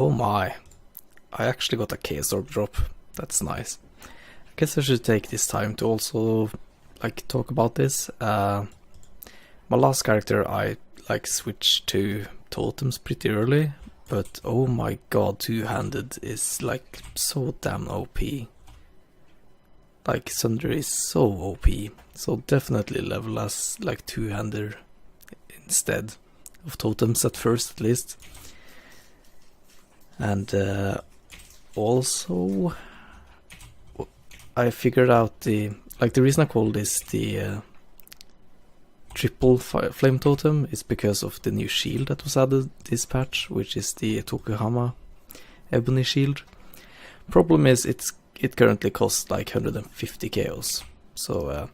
Oh my, I actually got a Chaos Orb drop. That's nice. I guess I should take this time to also talk about this. My last character I switched to totems pretty early, but oh my god, two-handed is like so damn OP. Like Sunder is so OP, so definitely level as like two-hander instead of totems at first at least. And also I figured out the reason I call this the triple flame totem is because of the new shield that was added this patch, which is the Tokuhama ebony shield. Problem is it currently costs like 150 chaos, so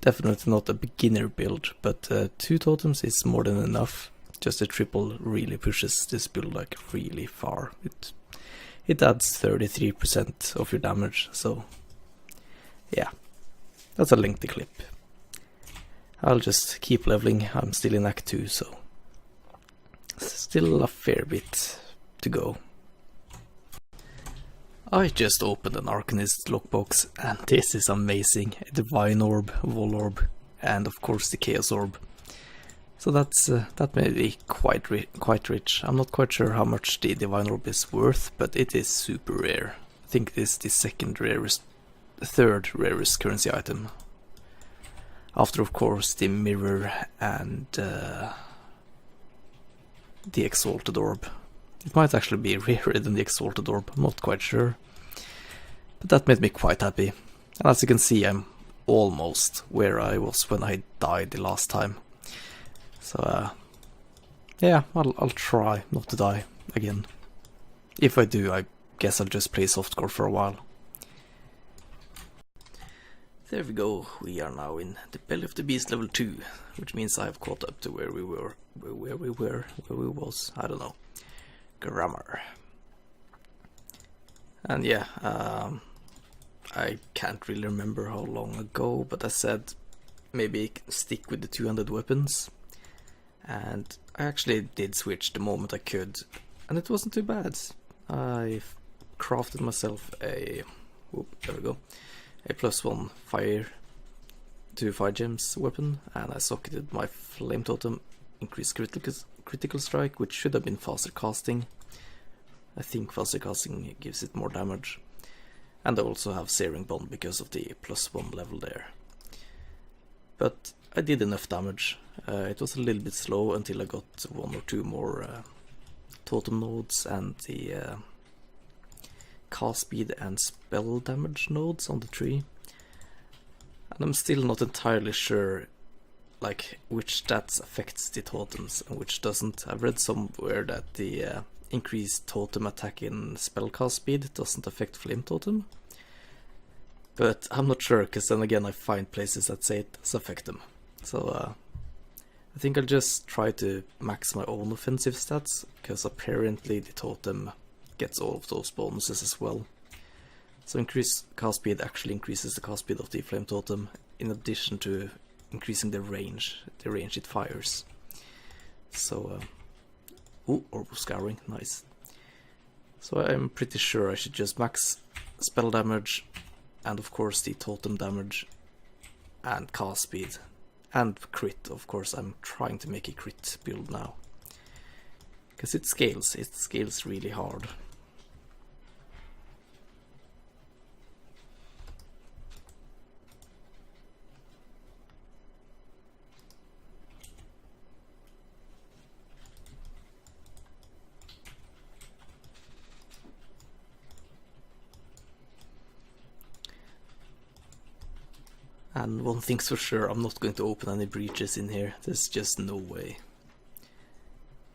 definitely not a beginner build, but 2 totems is more than enough. Just a triple really pushes this build like really far. It adds 33% of your damage, so yeah, that's a lengthy clip. I'll just keep leveling. I'm still in Act 2, so still a fair bit to go. I just opened an Arcanist lockbox, and this is amazing. A Divine Orb, Wall Orb, and of course the Chaos Orb. So that may be quite rich. I'm not quite sure how much the Divine Orb is worth, but it is super rare. I think it is the third rarest currency item. After, of course, the Mirror and the Exalted Orb. It might actually be rarer than the Exalted Orb, I'm not quite sure. But that made me quite happy. And as you can see, I'm almost where I was when I died the last time. So, yeah, I'll try not to die again. If I do, I guess I'll just play softcore for a while. There we go, we are now in the Belly of the Beast level 2, which means I have caught up to where we was, I don't know, grammar. And yeah, I can't really remember how long ago, but I said maybe stick with the 200 weapons. And I actually did switch the moment I could, and it wasn't too bad. I crafted myself a, there we go, a +1 fire to 5 gems weapon, and I socketed my flame totem, increased critical strike, which should have been faster casting. I think faster casting gives it more damage, and I also have Searing Bond because of the +1 level there. But I did enough damage. It was a little bit slow until I got 1 or 2 more totem nodes and the cast speed and spell damage nodes on the tree. And I'm still not entirely sure which stats affects the totems and which doesn't. I've read somewhere that the increased totem attack and spell cast speed doesn't affect flame totem. But I'm not sure, because then again I find places that say it does affect them. So I think I'll just try to max my own offensive stats, because apparently the totem gets all of those bonuses as well. So increased cast speed actually increases the cast speed of the flame totem, in addition to increasing the range it fires. So, Orb of Scouring, nice. So I'm pretty sure I should just max spell damage, and of course the totem damage, and cast speed, and crit. Of course I'm trying to make a crit build now, because it scales really hard. And one thing's for sure, I'm not going to open any breaches in here. There's just no way.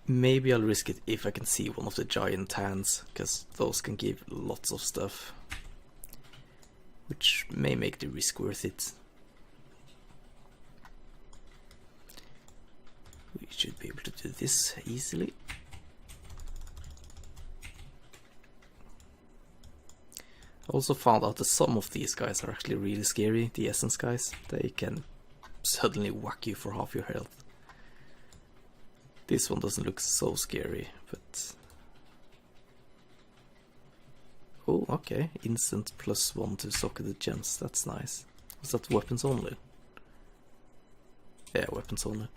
Maybe I'll risk it if I can see one of the giant hands, because those can give lots of stuff, which may make the risk worth it. We should be able to do this easily. I also found out that some of these guys are actually really scary, the essence guys. They can suddenly whack you for half your health. This one doesn't look so scary, but okay. Instant +1 to socketed gems. That's nice. Is that weapons only? Yeah, weapons only.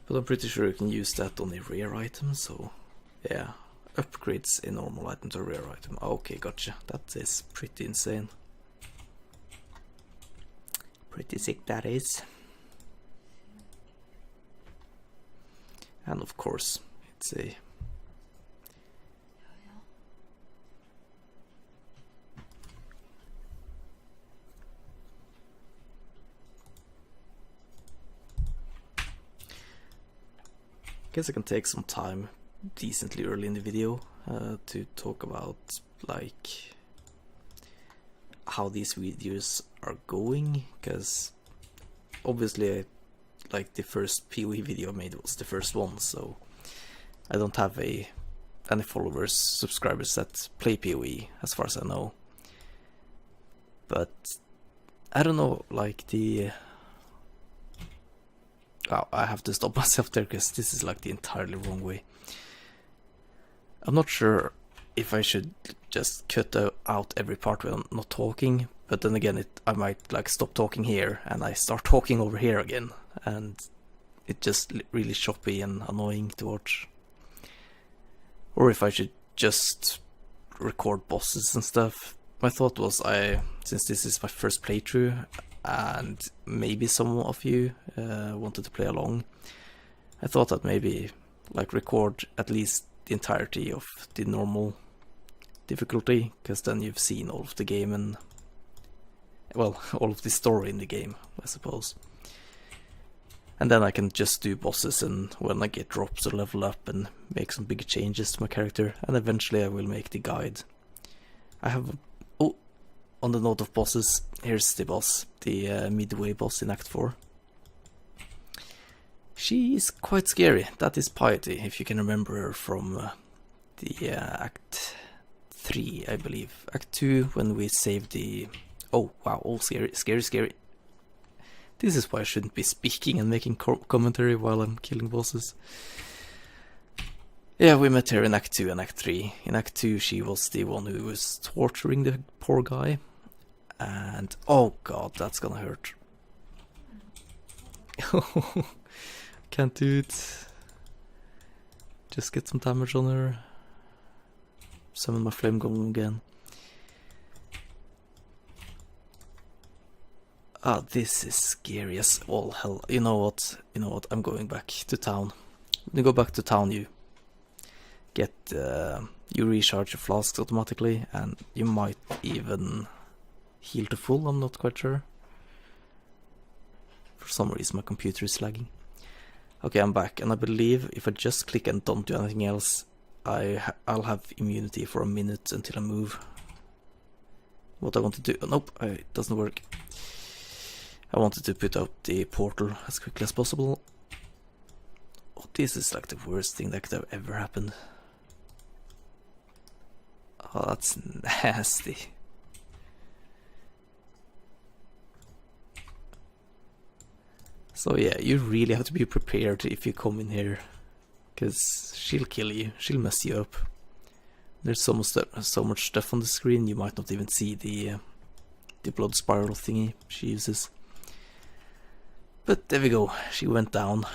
But I'm pretty sure you can use that on a rare item, so yeah. Upgrades a normal item to a rare item. Okay, gotcha. That is pretty insane. Pretty sick that is. And of course, it's a... guess I can take some time decently early in the video to talk about like how these videos are going, because obviously like the first PoE video I made was the first one, so I don't have any followers, subscribers that play PoE as far as I know. But I don't know, like the... Oh, I have to stop myself there because this is like the entirely wrong way. I'm not sure if I should just cut out every part where I'm not talking, but then again I might like stop talking here and I start talking over here again, and it's just really choppy and annoying to watch. Or if I should just record bosses and stuff. My thought was, since this is my first playthrough and maybe some of you wanted to play along, I thought that maybe like record at least the entirety of the normal difficulty, because then you've seen all of the game and, well, all of the story in the game, I suppose. And then I can just do bosses, and when I get drops or level up and make some big changes to my character, and eventually I will make the guide. I have... Oh, on the note of bosses, here's the boss, the midway boss in Act 4. She is quite scary. That is Piety, if you can remember her from the Act 3, I believe. Act 2, when we saved the... Oh, wow, all scary, scary, scary. This is why I shouldn't be speaking and making commentary while I'm killing bosses. Yeah, we met her in Act 2 and Act 3. In Act 2, she was the one who was torturing the poor guy. And, oh god, that's gonna hurt. Can't do it. Just get some damage on her. Summon my flame golem again. Ah, this is scary as all hell. You know what? I'm going back to town. When you go back to town, you get you recharge your flasks automatically, and you might even heal to full. I'm not quite sure. For some reason, my computer is lagging. Okay, I'm back, and I believe if I just click and don't do anything else, I'll have immunity for a minute until I move. What I want to do... Nope, it doesn't work. I wanted to put out the portal as quickly as possible. Oh, this is like the worst thing that could have ever happened. Oh, that's nasty. So yeah, you really have to be prepared if you come in here, because she'll kill you, she'll mess you up. There's so much stuff on the screen, you might not even see the blood spiral thingy she uses. But there we go, she went down.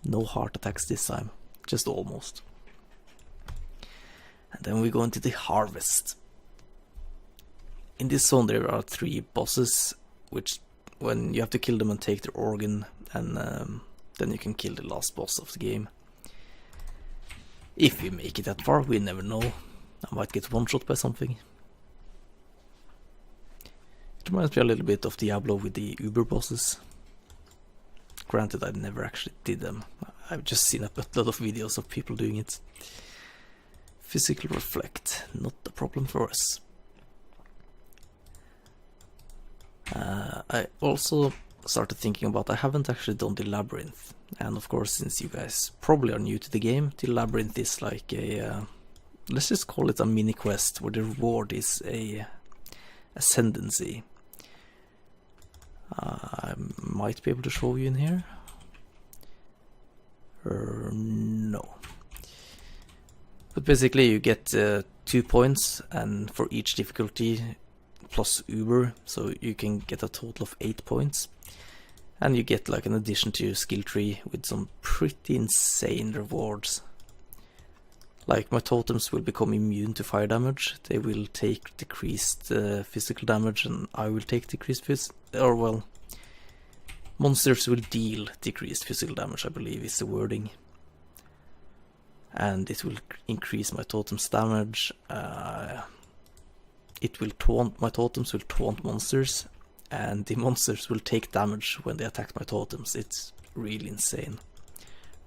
No heart attacks this time, just almost. And then we go into the harvest. In this zone there are 3 bosses, which when you have to kill them and take their organ, and then you can kill the last boss of the game. If we make it that far, we never know. I might get one shot by something. It reminds me a little bit of Diablo with the Uber bosses. Granted, I never actually did them. I've just seen a lot of videos of people doing it. Physical reflect, not a problem for us. I also started thinking about, I haven't actually done the labyrinth, and of course, since you guys probably are new to the game, the labyrinth is like a let's just call it a mini quest where the reward is a ascendancy. I might be able to show you in here. No. But basically you get 2 points, and for each difficulty plus Uber, so you can get a total of 8 points. And you get like an addition to your skill tree with some pretty insane rewards. Like my totems will become immune to fire damage, they will take decreased physical damage, and I will take decreased monsters will deal decreased physical damage, I believe is the wording. And it will increase my totem's damage. It will taunt, my totems will taunt monsters, and the monsters will take damage when they attack my totems. It's really insane.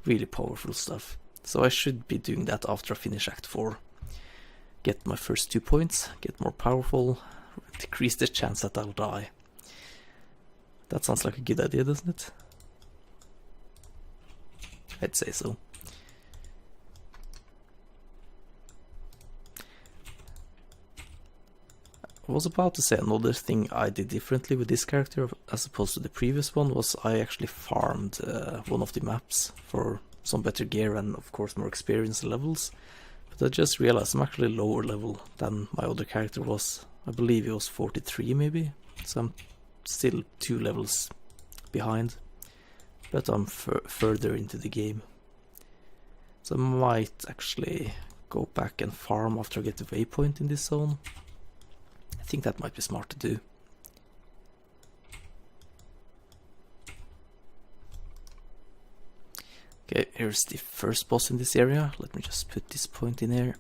Really powerful stuff. So I should be doing that after I finish Act 4. Get my first 2 points, get more powerful, decrease the chance that I'll die. That sounds like a good idea, doesn't it? I'd say so. I was about to say another thing I did differently with this character as opposed to the previous one was I actually farmed one of the maps for some better gear and of course more experience levels. But I just realized I'm actually lower level than my other character was. I believe he was 43 maybe, so I'm still 2 levels behind. But I'm further into the game. So I might actually go back and farm after I get the waypoint in this zone. I think that might be smart to do. Okay, here's the first boss in this area. Let me just put this point in here.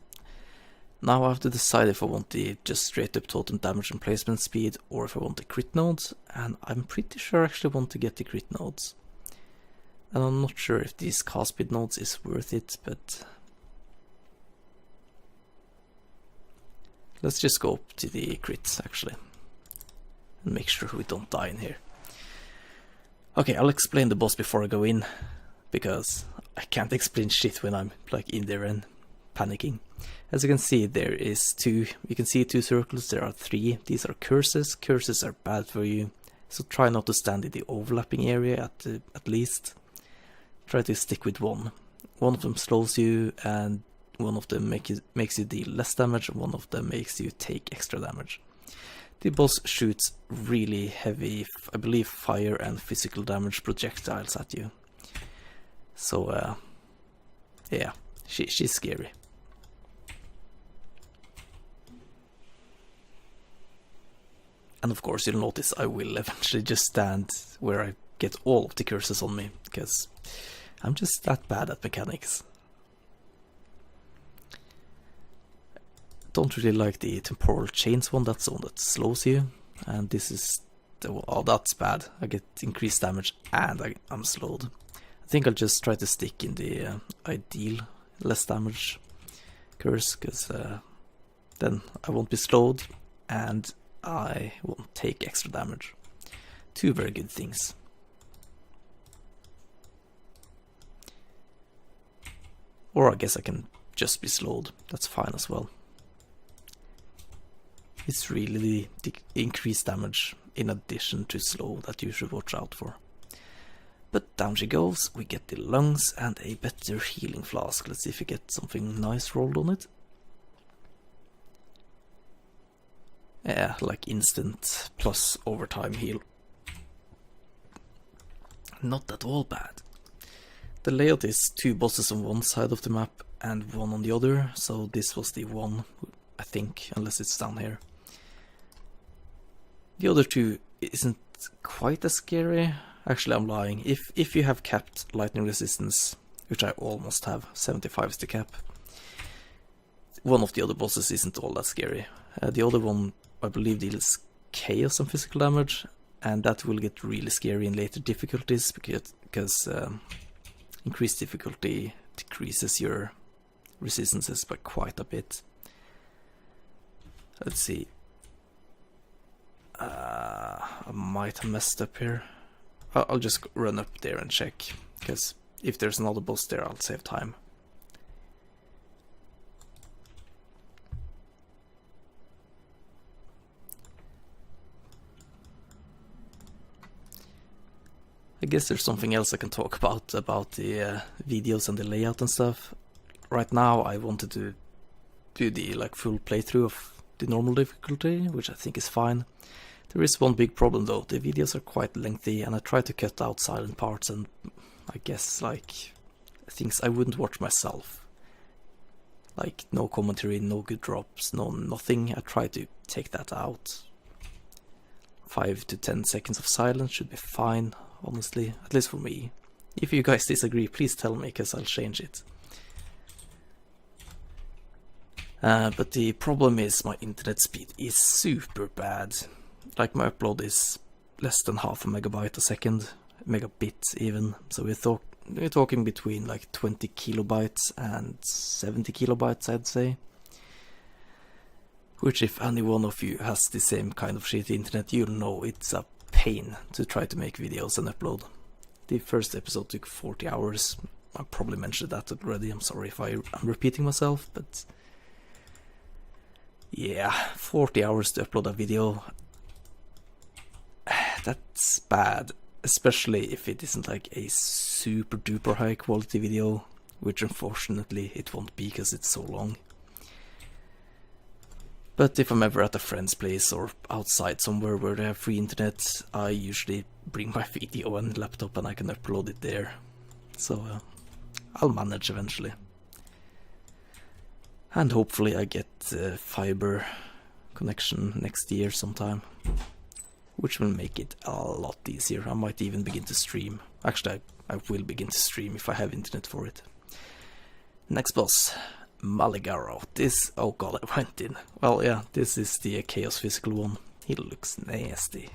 Now I have to decide if I want the just straight up totem damage and placement speed or if I want the crit nodes, and I'm pretty sure I actually want to get the crit nodes. And I'm not sure if these cast speed nodes is worth it, but let's just go up to the crits actually and make sure we don't die in here. Okay, I'll explain the boss before I go in, because I can't explain shit when I'm like in there and panicking. As you can see, there is you can see 2 circles, there are 3. These are curses. Curses are bad for you, so try not to stand in the overlapping area at least. Try to stick with one. One of them slows you, and one of them makes you deal less damage, and one of them makes you take extra damage. The boss shoots really heavy, I believe, fire and physical damage projectiles at you. So, yeah, she's scary. And of course you'll notice I will eventually just stand where I get all of the curses on me, because I'm just that bad at mechanics. Don't really like the temporal chains one, that's the one that slows you. And this is, oh that's bad, I get increased damage and I'm slowed. I think I'll just try to stick in the ideal less damage curse, because then I won't be slowed and I won't take extra damage. 2 very good things. Or I guess I can just be slowed, that's fine as well. It's really the increased damage in addition to slow that you should watch out for. But down she goes, we get the lungs and a better healing flask. Let's see if we get something nice rolled on it. Yeah, like instant plus overtime heal. Not at all bad. The layout is 2 bosses on one side of the map and 1 on the other, so this was the one, I think, unless it's down here. The other 2 isn't quite as scary. Actually, I'm lying. If you have capped lightning resistance, which I almost have, 75 is the cap, one of the other bosses isn't all that scary. The other one, I believe, deals chaos and physical damage, and that will get really scary in later difficulties because increased difficulty decreases your resistances by quite a bit. Let's see. I might have messed up here. I'll just run up there and check, because if there's another boss there, I'll save time. I guess there's something else I can talk about the videos and the layout and stuff. Right now I wanted to do the like full playthrough of the normal difficulty, which I think is fine. There is one big problem though, the videos are quite lengthy and I try to cut out silent parts and I guess like things I wouldn't watch myself. Like no commentary, no good drops, nothing. I try to take that out. 5 to 10 seconds of silence should be fine, honestly, at least for me. If you guys disagree, please tell me, cause I'll change it. But the problem is my internet speed is super bad. Like my upload is less than half a megabyte a second, megabit even. So we're talking between like 20 kilobytes and 70 kilobytes, I'd say. Which, if any one of you has the same kind of shitty internet, you'll know it's a pain to try to make videos and upload. The first episode took 40 hours. I probably mentioned that already. I'm sorry if I'm repeating myself, but yeah, 40 hours to upload a video. That's bad, especially if it isn't like a super duper high quality video, which unfortunately it won't be because it's so long. But if I'm ever at a friend's place or outside somewhere where they have free internet, I usually bring my video and laptop and I can upload it there. So I'll manage eventually. And hopefully I get fiber connection next year sometime, which will make it a lot easier. I might even begin to stream. Actually, I will begin to stream if I have internet for it. Next boss. Maligaro. This, oh god, I went in. Well, yeah, this is the Chaos Physical one. He looks nasty.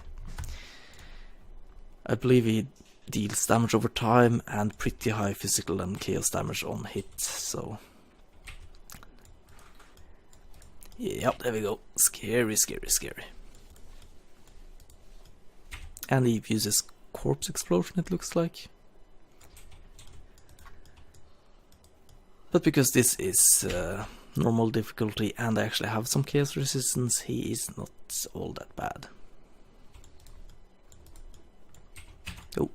I believe he deals damage over time and pretty high physical and chaos damage on hit, so... Yep, there we go. Scary, scary, scary. And he uses corpse explosion, it looks like. But because this is normal difficulty and I actually have some chaos resistance, he is not all that bad. Oh,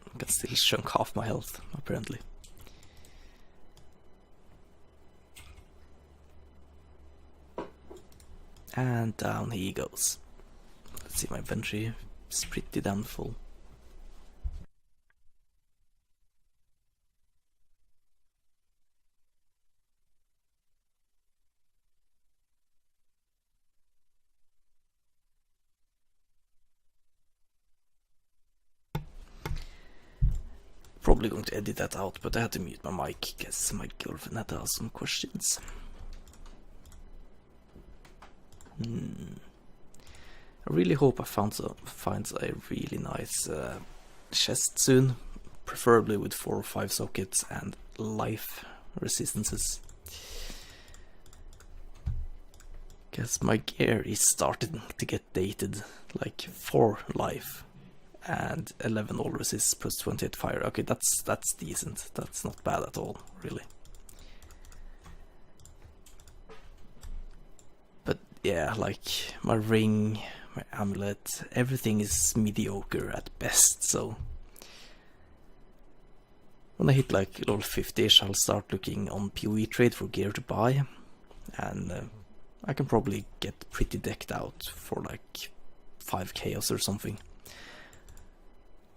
I can still chunk half my health, apparently. And down he goes. Let's see, my inventory is pretty damn full. Probably going to edit that out, but I had to mute my mic because my girlfriend had to ask some questions. I really hope I find a really nice chest soon, preferably with 4 or 5 sockets and life resistances. Because my gear is starting to get dated, like 4 life. And 11 all resist plus 28 fire. Okay, that's decent. That's not bad at all, really. But yeah, like my ring, my amulet, everything is mediocre at best, so... When I hit like level 50ish, I'll start looking on PoE trade for gear to buy. And I can probably get pretty decked out for like 5 chaos or something.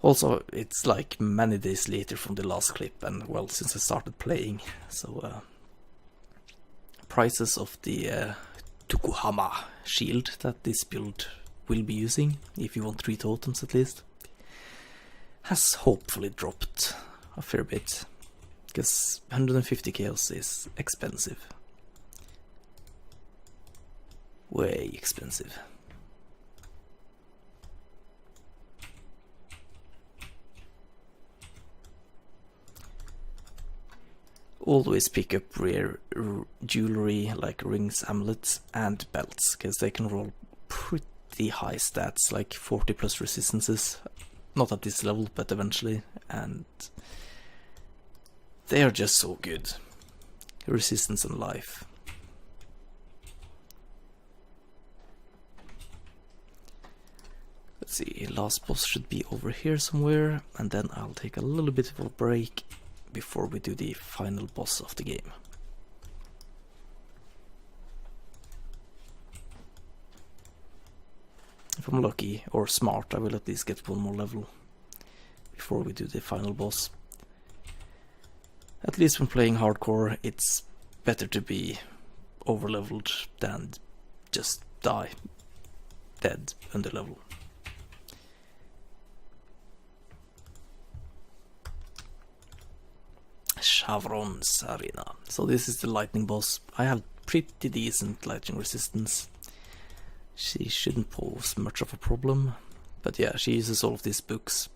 Also, it's like many days later from the last clip, and well, since I started playing, so prices of the Tokuhama shield that this build will be using, if you want 3 totems at least, has hopefully dropped a fair bit, because 150 chaos is expensive. Way expensive. Always pick up rare jewelry like rings, amulets and belts, because they can roll pretty high stats, like 40 plus resistances. Not at this level, but eventually, and they are just so good. Resistance and life. Let's see, last boss should be over here somewhere, and then I'll take a little bit of a break before we do the final boss of the game. if I'm lucky or smart, I will at least get one more level before we do the final boss. At least when playing hardcore, it's better to be overleveled than just die dead under level. Chevron's Arena. So this is the lightning boss. I have pretty decent lightning resistance. She shouldn't pose much of a problem. But yeah, she uses all of these books.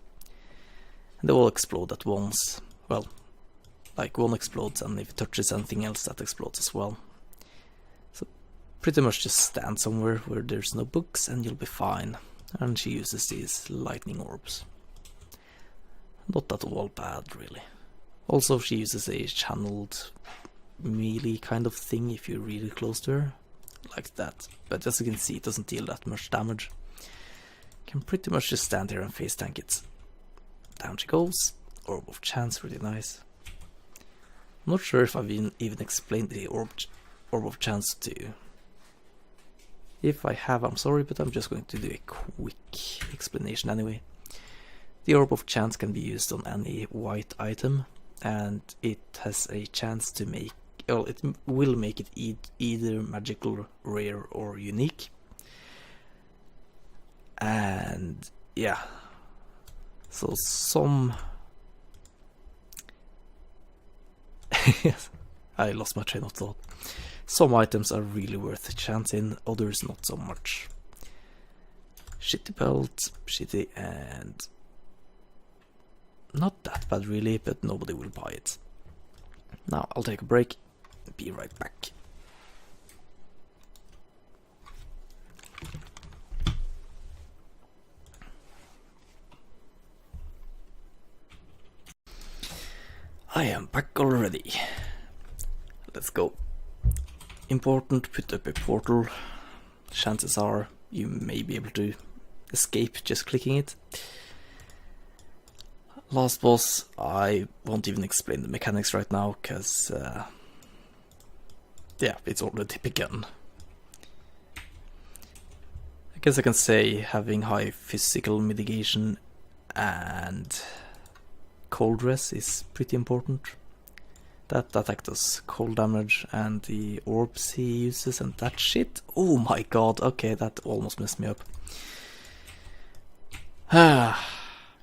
And they all explode at once. Well, like one explodes, and if it touches anything else, that explodes as well. So pretty much just stand somewhere where there's no books and you'll be fine. And she uses these lightning orbs. Not at all bad, really. Also, she uses a channeled melee kind of thing if you're really close to her. Like that. But as you can see, it doesn't deal that much damage. Can pretty much just stand here and face tank it. Down she goes. Orb of Chance, really nice. I'm not sure if I've even explained the Orb of Chance to you. If I have, I'm sorry, but I'm just going to do a quick explanation anyway. The Orb of Chance can be used on any white item, and it has a chance to make, well, it will make it either magical, rare, or unique. And yeah, so some yes, I lost my train of thought. Some items are really worth a chance in, others not so much. Shitty belt, shitty, and not that bad really, but nobody will buy it. Now I'll take a break, be right back. I am back already. Let's go. Important, put up a portal. Chances are you may be able to escape just clicking it. Last boss, I won't even explain the mechanics right now, because yeah, it's already begun. I guess I can say having high physical mitigation and cold res is pretty important. That attack does cold damage, and the orbs he uses and that shit. Oh my god, okay, that almost messed me up.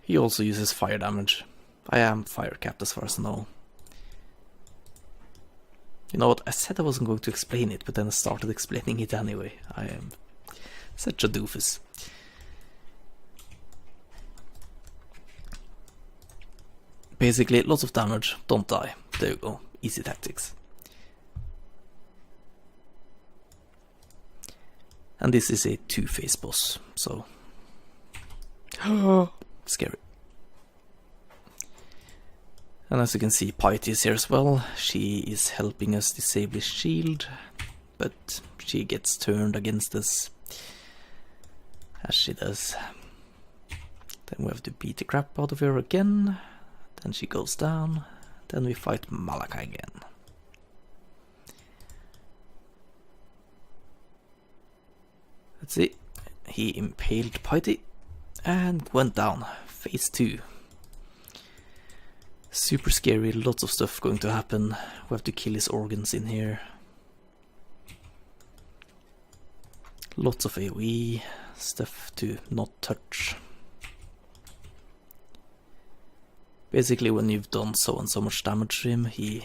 He also uses fire damage. I am fire capped as far as I know. You know what, I said I wasn't going to explain it, but then I started explaining it anyway. I am such a doofus. Basically, lots of damage, don't die. There you go, easy tactics. And this is a two-face boss, so scary. And as you can see, Piety is here as well. She is helping us disable his shield, but she gets turned against us, as she does. Then we have to beat the crap out of her again. Then she goes down. Then we fight Malaka again. Let's see. He impaled Piety and went down. Phase 2. Super scary, lots of stuff going to happen. We have to kill his organs in here. Lots of AoE, stuff to not touch. Basically, when you've done so and so much damage to him, he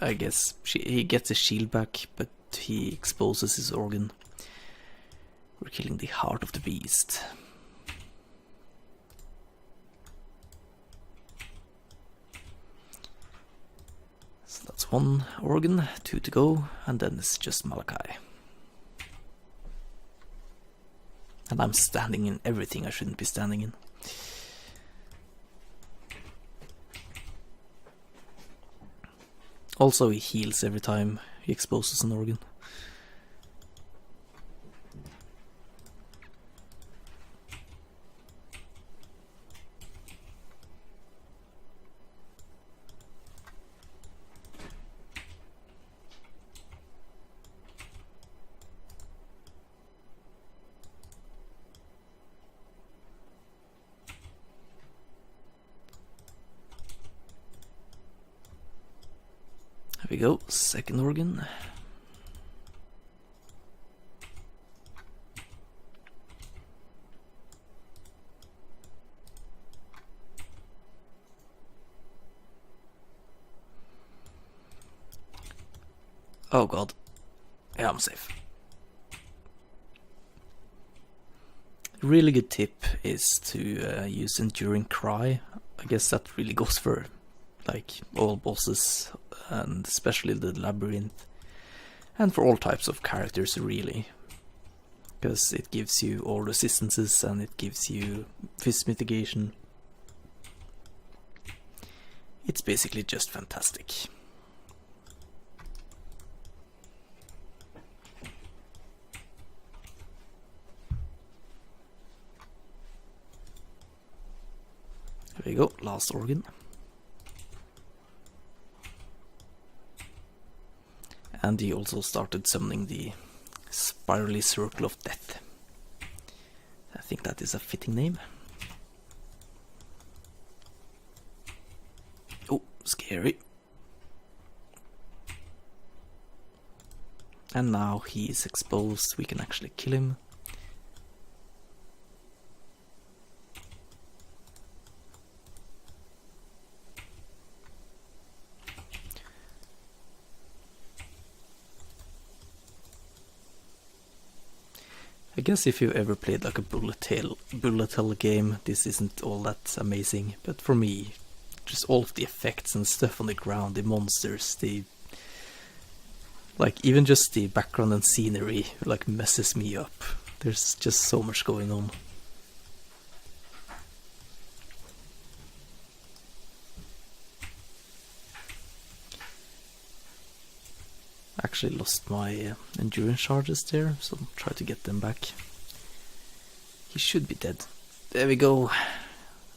gets his shield back, but he exposes his organ. We're killing the heart of the beast. So that's one organ, 2 to go, and then it's just Malachi. And I'm standing in everything I shouldn't be standing in. Also, he heals every time he exposes an organ. we go, second organ. Oh god. Yeah, I'm safe. Really good tip is to use Enduring Cry. I guess that really goes for like all bosses and especially the labyrinth. And for all types of characters really. Because it gives you all resistances and it gives you fizz mitigation. It's basically just fantastic. There we go, last organ. And he also started summoning the Spirally Circle of Death. I think that is a fitting name. Oh, scary. And now he is exposed, we can actually kill him. I guess if you've ever played like a bullet hell game, this isn't all that amazing, but for me, just all of the effects and stuff on the ground, the monsters, like even just the background and scenery like messes me up. There's just so much going on. Actually lost my endurance charges there, so I'll try to get them back. He should be dead. There we go.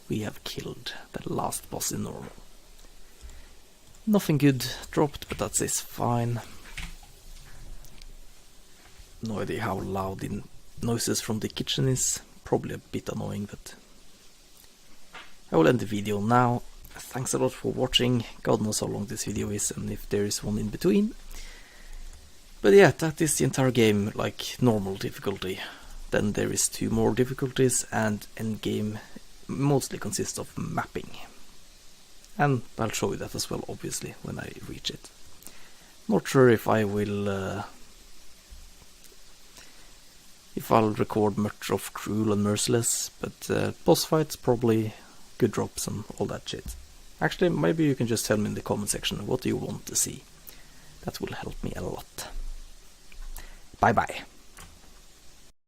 We have killed the last boss in normal. Nothing good dropped, but that is fine. No idea how loud the noises from the kitchen is. Probably a bit annoying, but I will end the video now. Thanks a lot for watching. God knows how long this video is and if there is one in between. But yeah, that is the entire game, like normal difficulty. Then there is 2 more difficulties and endgame mostly consists of mapping. And I'll show you that as well, obviously, when I reach it. Not sure if I will... if I'll record much of Cruel and Merciless, but boss fights probably, good drops and all that shit. Actually, maybe you can just tell me in the comment section what do you want to see. That will help me a lot. Bye bye.